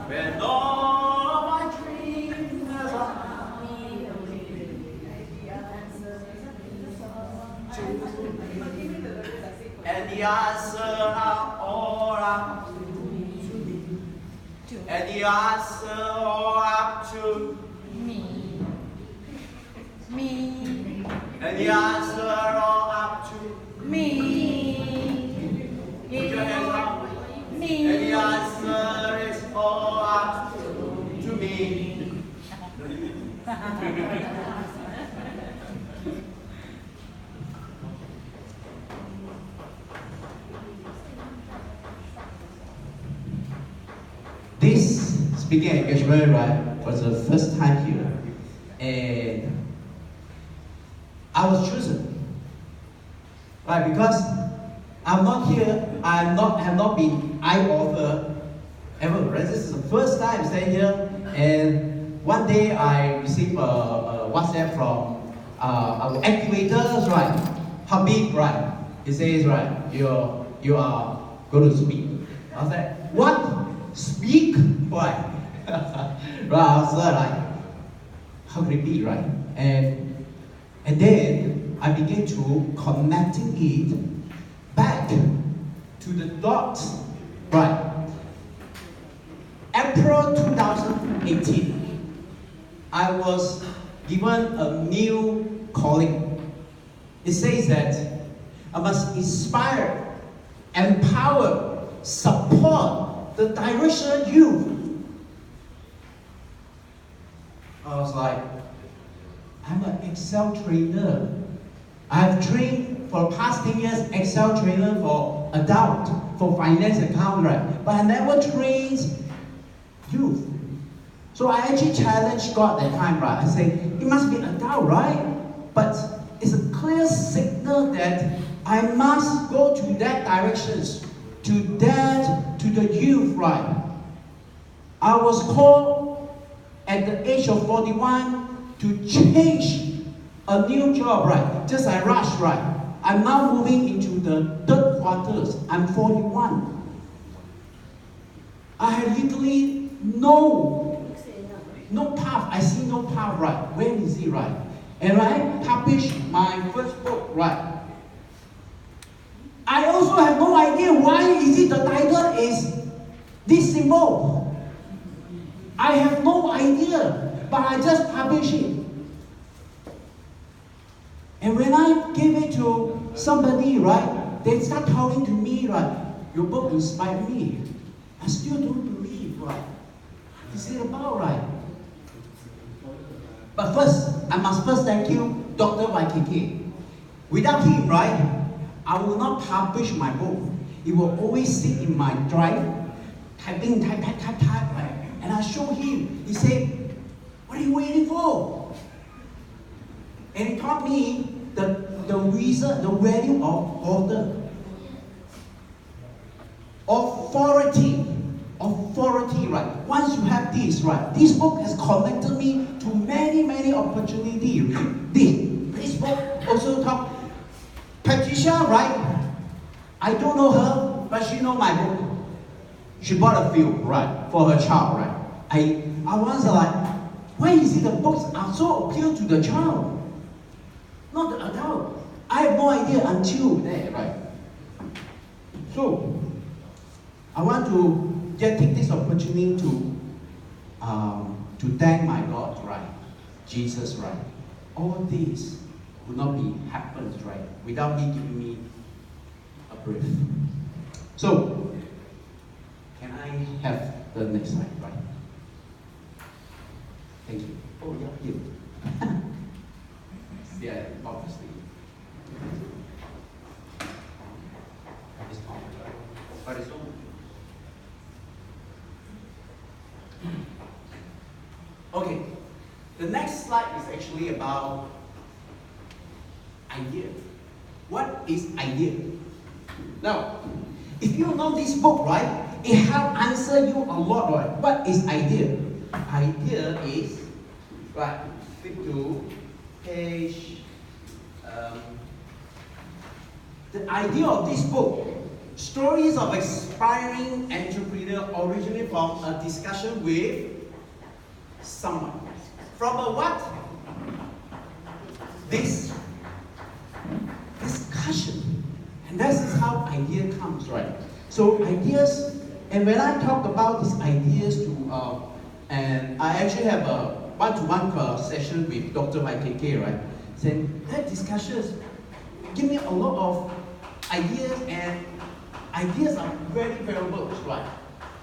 When all my dreams are and the answer are all up to me. And the answer all up to Me. and the answer all up to Me. put your hands up. Me. And the answer is all up to me. This speaking engagement, right, was the first time here, and I was chosen, right, because I'm not here. Have not been iAuthor ever. Right? This is the first time staying here, and one day I received a WhatsApp from our activators, right, Habib, right. He says, right, you are going to speak. I was like, what? Speak? Why? Right, I was like, how could it be, right? And then I began to connecting it back to the dots, right? April 2018, I was given a new calling. It says that I must inspire, empower, support the direction youth. I was like, I'm an Excel trainer. I've trained for the past 10 years Excel trainer for adult, for finance account, right? But I never trained youth. So I actually challenged God that time, right? I say, it must be adult, right? But it's a clear signal that I must go to that directions, to the youth, right? I was called at the age of 41 to change a new job, right? Just I rush, right? I'm now moving into the third quarters. I'm 41. I have literally no path. I see no path, right? Where is it, right? And I published my first book, right? I also have no idea why is it the title is this symbol. I have no idea, but I just published it. And when I gave it to somebody, right, they start telling to me, right, your book inspired me. I still don't believe, right? Is it about, right? But first, I must first thank you, Dr. YKK. Without him, right, I will not publish my book. It will always sit in my drive, type, right? And I show him. He said, what are you waiting for? And he taught me the reason, the value of author. Authority, right? Once you have this, right? This book has connected me to many opportunities. This book also taught Patricia, right? I don't know her, but she know my book. She bought a few, right, for her child, right? I was like, why is it the books are so appeal to the child, not the adult? I have no idea until there, right? So, I want to take this opportunity to thank my God, right? Jesus, right? All this would not be happened, right, without He giving me a brief. So, can I have the next slide, right? Thank you. Oh, yeah, you. Yeah, obviously. It's on, but it's on. Okay, the next slide is actually about idea. What is idea? Now, if you know this book, right, it help answer you a lot, right? What is idea? Idea is, right, flip to page. The idea of this book Stories of Aspiring Entrepreneur originally from a discussion with someone. From a what? This discussion. And this is how idea comes, right? So ideas, and when I talk about these ideas and I actually have a one-to-one session with Dr. YKK, right? Saying that discussions give me a lot of ideas, and ideas are very valuable, right?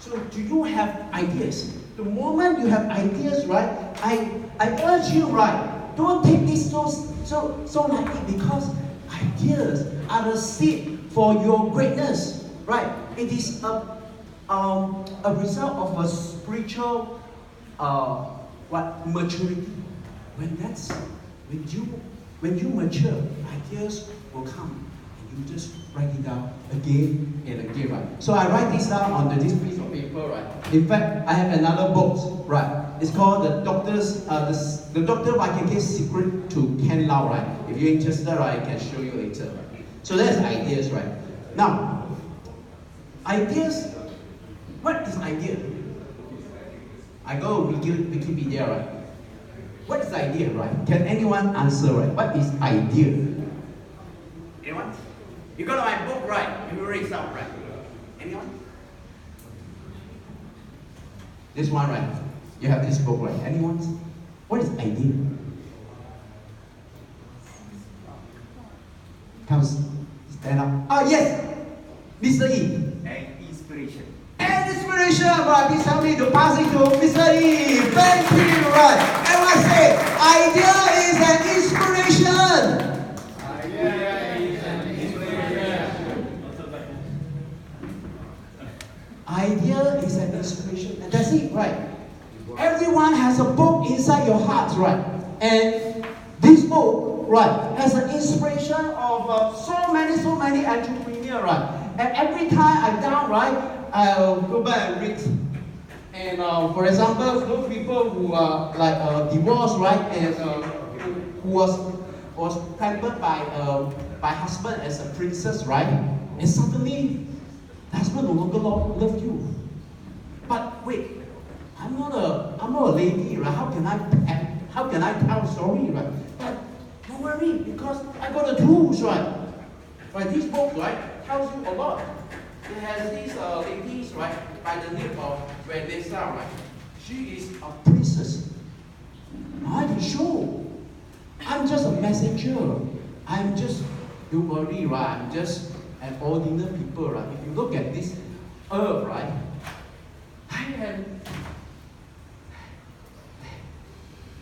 So do you have ideas? The moment you have ideas, right, I urge you, right, don't take this so lightly, because ideas are the seed for your greatness, right? It is a result of a spiritual maturity. When you mature, ideas will come, and you just write it down again and again, right? So I write this down on this piece of paper, right? In fact, I have another book, right? It's called the Dr. YKK's Secret to Ken Lau, right? If you're interested, right, I can show you later. Right? So that's ideas, right? Now, ideas. What is idea? I go Wikipedia, right? What is idea, right? Can anyone answer, right? What is idea? Anyone? You got my book, right? You read some, right? Anyone? This one, right? You have this book, right? Anyone? What is idea? Come stand up. Oh, yes! Mr. E. And inspiration. And inspiration, right? Please help me to pass it to Mr. E. Thank you, right? Everyone say, idea is an inspiration. Idea is an inspiration, and that's it, right? Everyone has a book inside your heart, right? And this book, right, has an inspiration of so many entrepreneurs, right? And every time I'm down, right, I'll go back and read. And for example, those people who are like divorced, right, and who was pampered by husband as a princess, right, and suddenly the husband no longer love you. But wait, I'm not a lady, right? How can I tell a story, right? But don't worry, because I got the tools, right? Right, this book, right, tells you a lot. It has these ladies, right, by the name of Vanessa, right? She is a princess. I can show. I'm just a messenger. I'm just, don't worry, right? I'm just an ordinary people, right? If you look at this earth, right? I am.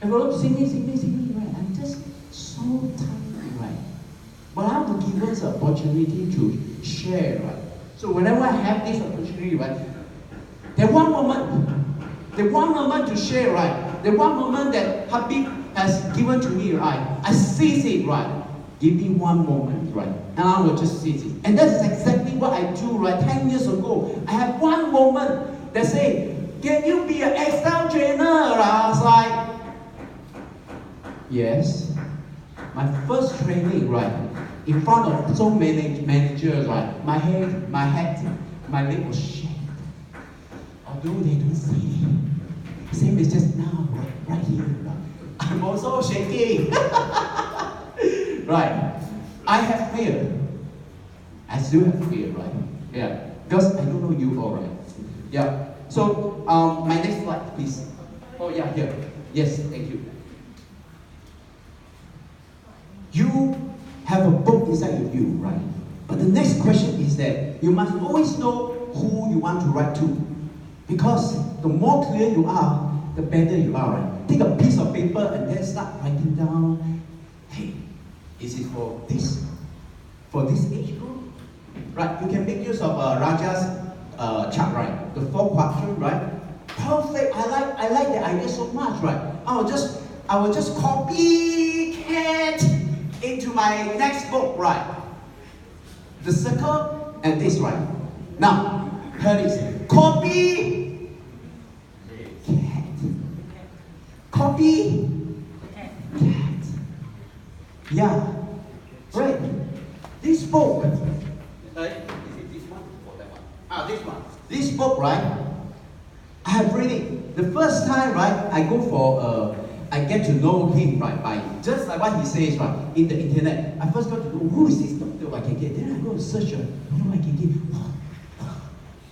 Everyone see me, right? I'm just so tiny, right? But I want to give us an opportunity to share, right? So whenever I have this opportunity, right? There's one moment to share, right? The one moment that Habib has given to me, right? I seize it, right? Give me one moment, right? And I will just seize it. And that's exactly what I do, right? 10 years ago, I have one moment that say, can you be an Excel trainer? I was like, yes. My first training, right? In front of so many managers, right? My head, my leg was shaking. Although they don't see it. Same as just now, right here. Right? I'm also shaking. Right. I have fear. I still have fear, right? Yeah. Because I don't know you all, right? Yeah. So, my next slide, please. Oh, yeah, here. Yes, thank you. You have a book inside of you, right? But the next question is that you must always know who you want to write to. Because the more clear you are, the better you are, right? Take a piece of paper and then start writing down, hey, is it for this age group? Right, you can make use of Raja's chart, right? The 4 quadrant, right? Perfect, I like the idea so much, right? I will just copycat into my next book, right? The circle and this, right? Now, here it is. Copy cat. Yeah. Right. This book. Is it this one? training. The first time, right, I go for I get to know him, right, by just like what he says, right, in the internet. I first got to know who is this Dr. YKK. Then I go to search Dr. YKK.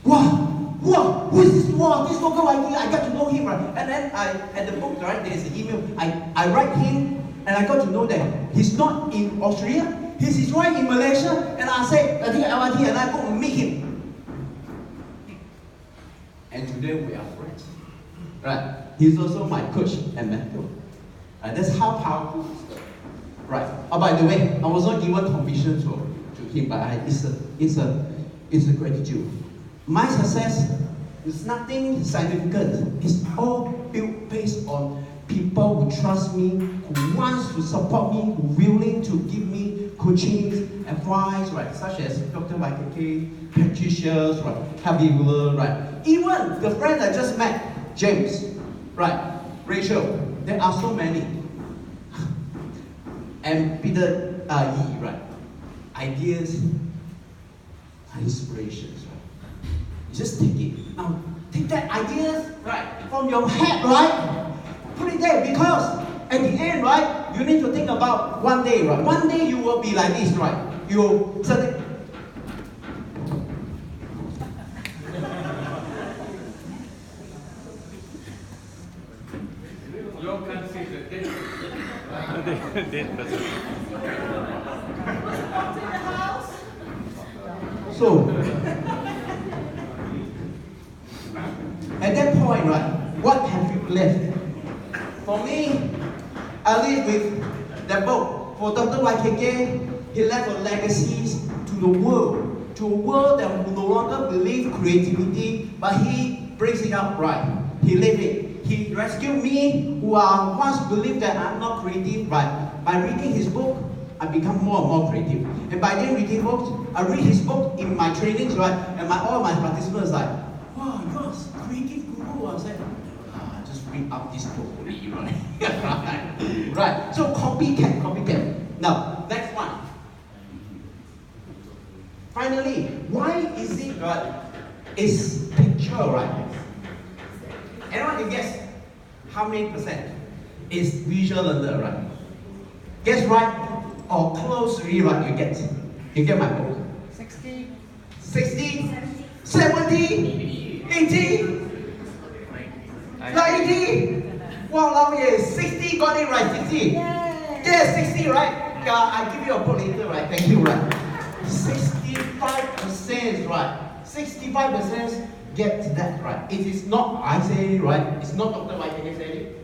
Wow, who is this? Wow, this Dr. YKK. I got to know him, right. And then at the book, right, there is an email. I write him, and I got to know that he's not in Australia. He's right in Malaysia. And I say, I think LRT, and I go and meet him. And today we are friends. Right. He's also my coach and mentor. That's how powerful it's the right. Oh, by the way, I was not given commission to him, but it's a gratitude. My success is nothing significant. It's all built based on people who trust me, who wants to support me, who willing to give me coaching, advice, right? Such as Dr. YKK, Patricia's, right? Happy Ruler, right? Even the friend I just met, James, right? Rachel, there are so many. And Peter Yi, right? Ideas are inspirations, right? You just take it. Now, take that ideas, right, from your head, right? Put it there, because at the end, right, you need to think about one day, right? One day you will be like this, right? You will suddenly. You can see the dead person. So, at that point, right, what have you left? For me, I live with that book. For Dr. YKK, he left a legacy to the world, to a world that will no longer believe creativity, but he brings it up right. He lived it. He rescued me, who once believed that I'm not creative, right? By reading his book, I become more and more creative. And by then reading books, I read his book in my trainings, right? And all my participants like, wow, you're a creative guru. I said, just read up this book only, right? Right. So copycat. Now, next one. Finally, why is it right? It's picture, right? Anyone can guess how many percent is visual learner, right? Guess right or closely right, you get my book. 60. 60, 70, 80, 90. Wow, yeah, 60 got it right, 60. Yay. Yeah, 60, right? I give you a book later, right? Thank you, right? 65%, right? 65% get that right. It is not I say it, right? It's not Dr. YKK said it.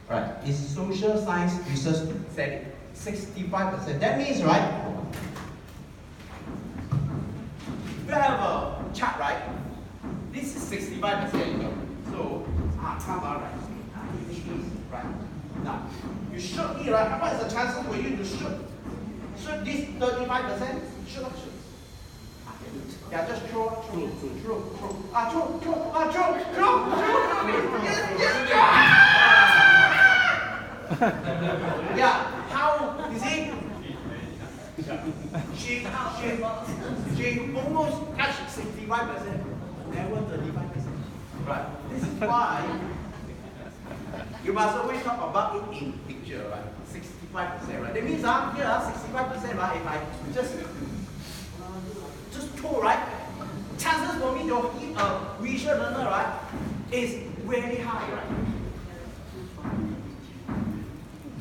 Right? It's social science research said it. 65%. That means, right? We have a chart, right? This is 65%. So, come on, right? Which is right. Now, you shoot me, right? What is the chances for you to shoot? Shoot this 35%? Shoot or shoot? Yeah, just throw. Yeah, how you see? She almost touched 65%, never 35%. Right. This is why you must always talk about it in picture, right? 65%, right? That means here 65%, right? If I just throw, right? Chances for me to hit a visual learner, right, is very high, right?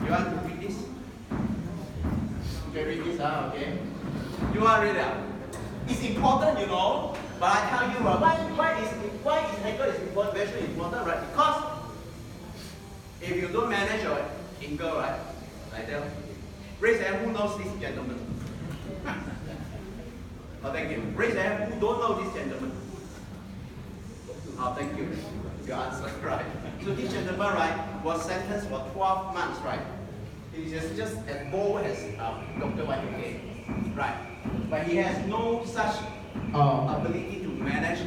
You want to read this? Okay, read this, okay? You want to read it? It's important, you know, but I tell you, why is angle is important, very important, right? Because if you don't manage your angle, right, like that, raise your hand, who knows this gentleman? Oh, thank you. Raise your hand, who don't know this gentleman? Oh, thank you. You answered right. So this gentleman, right, was sentenced for 12 months, right? He's just as bold as Dr. YKK, right? But he has no such ability to manage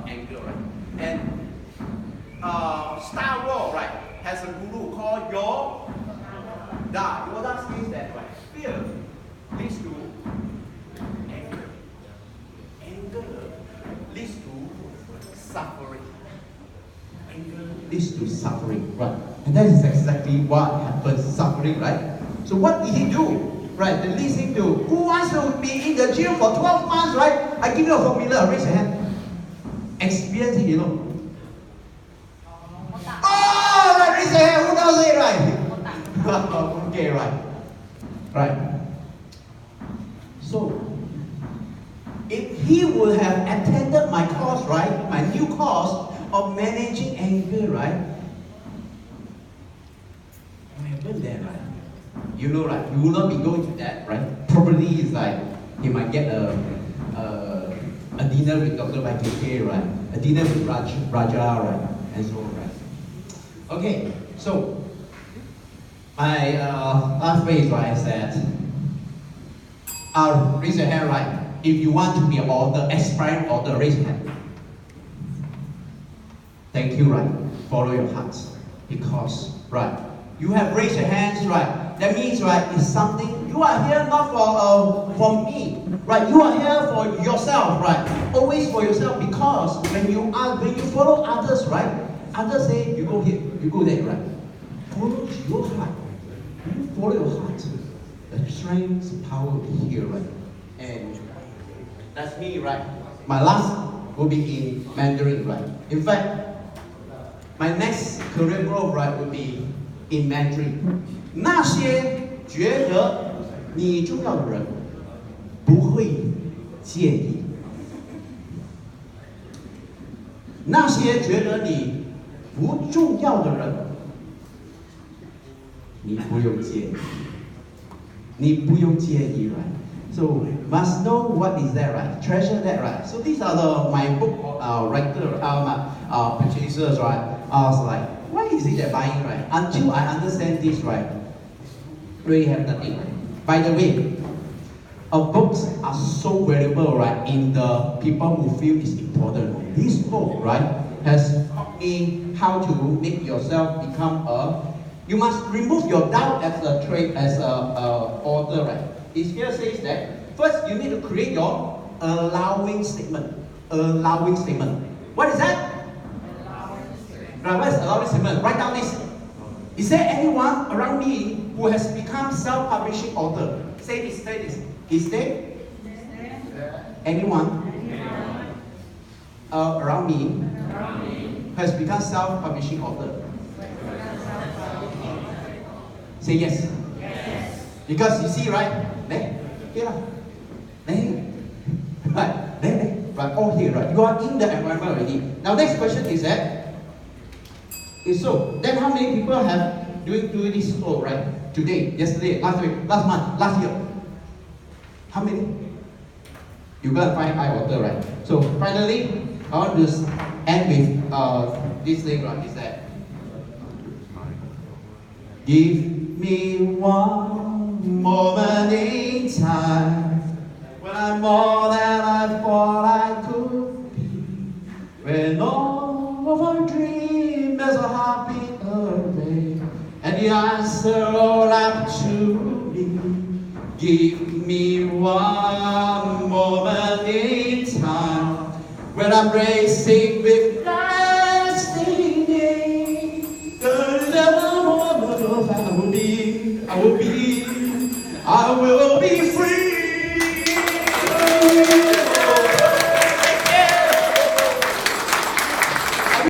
angle, right? And Star Wars, right, has a guru called Yoda. Yoda says that, right? Fear leads to anger. Anger leads to suffering. Suffering leads to fear. Fear leads to anger. Anger leads to suffering. Right? This is why you must always talk about it in picture, right? 65%, right? That means here 65% right? If I just throw, right? Chances for me to hit a visual learner, right, is very high, right? Because if you don't manage your angle, right, it's very important, you know, but I tell you, why is angle is important, very important, right? Because if you don't manage your angle, right, it's very high, right? So this gentleman, right, was sentenced for 12 months, right? He's just as bold as Dr. YKK, right? But he has no such ability to manage angle, right? And Star Wars, right, has a guru called Yoda. Yoda says that, right? Fear leads to anger. Anger leads to suffering. leads to suffering, right? And that is exactly what happens, suffering, right? So what did he do? Right, that leads him to, who wants to be in the gym for 12 months, right? I give you a formula, raise your hand. Experience it, you know. Oh, right, raise your hand, who knows it, right? Okay, right. Right. So, if he would have attended my course, right, my new course of managing anger, right, what happened there, right? You know, right? You will not be going to that, right? Probably it's like he might get a dinner with Dr. YKK, right? A dinner with Raja, right? And so on, right? Okay, so my last phrase, right, said, raise your hand, right? If you want to be an author, aspiring author, raise your hand. Thank you, right? Follow your hearts. Because, right, you have raised your hands, right? That means, right, it's something, you are here not for me, right? You are here for yourself, right? Always for yourself, because when you follow others, right? Others say, you go here, you go there, right? Follow your heart. You follow your heart. The strength, power will be here, right? And that's me, right? My last will be in Mandarin, right? In fact, my next career growth, right, will be in Mandarin. 那些觉得你重要的人不会介意，那些觉得你不重要的人，你不用介意，你不用介意 right? So must know what is that, right? Treasure that, right? So these are my book writer, purchasers, right? I was like, why is it they're buying, right? Until I understand this, right? Really have nothing. By the way, books are so valuable, right? In the people who feel it's important. This book, right, has taught me how to make yourself become you must remove your doubt as a trait, as a author, right? It here says that first you need to create your allowing statement. Allowing statement. What is that? Right, what is allowing statement? Write down this. Is there anyone around me who has become self-publishing author? Say this, say this. Is there anyone around me has become self-publishing author? Say yes. Because you see, right? There, here, there, right, there, right, all here, right? You are in the environment already. Now, next question is that. So, then how many people have doing this flow, right? Today, yesterday, last week, last month, last year? How many? You're gonna find iAuthor, right? So finally, I want to end with this thing, right? Is that give me one moment in time when I'm more than I thought I could be, when all of our dreams is a heartbeat away, and the answer all up to me. Give me one moment in time when I'm racing with